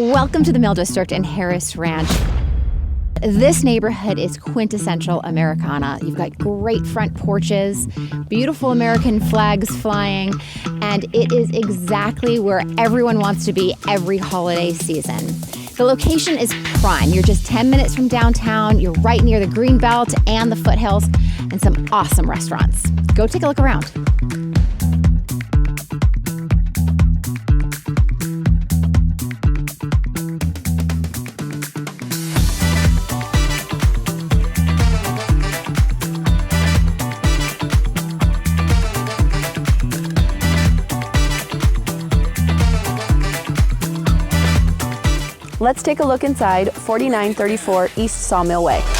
Welcome to the Mill District in Harris Ranch. This neighborhood is quintessential Americana. You've got great front porches, beautiful American flags flying, and it is exactly where everyone wants to be every holiday season. The location is prime. You're just 10 minutes from downtown. You're right near the Greenbelt and the foothills and some awesome restaurants. Go take a look around. Let's take a look inside 4934 East Sawmill Way.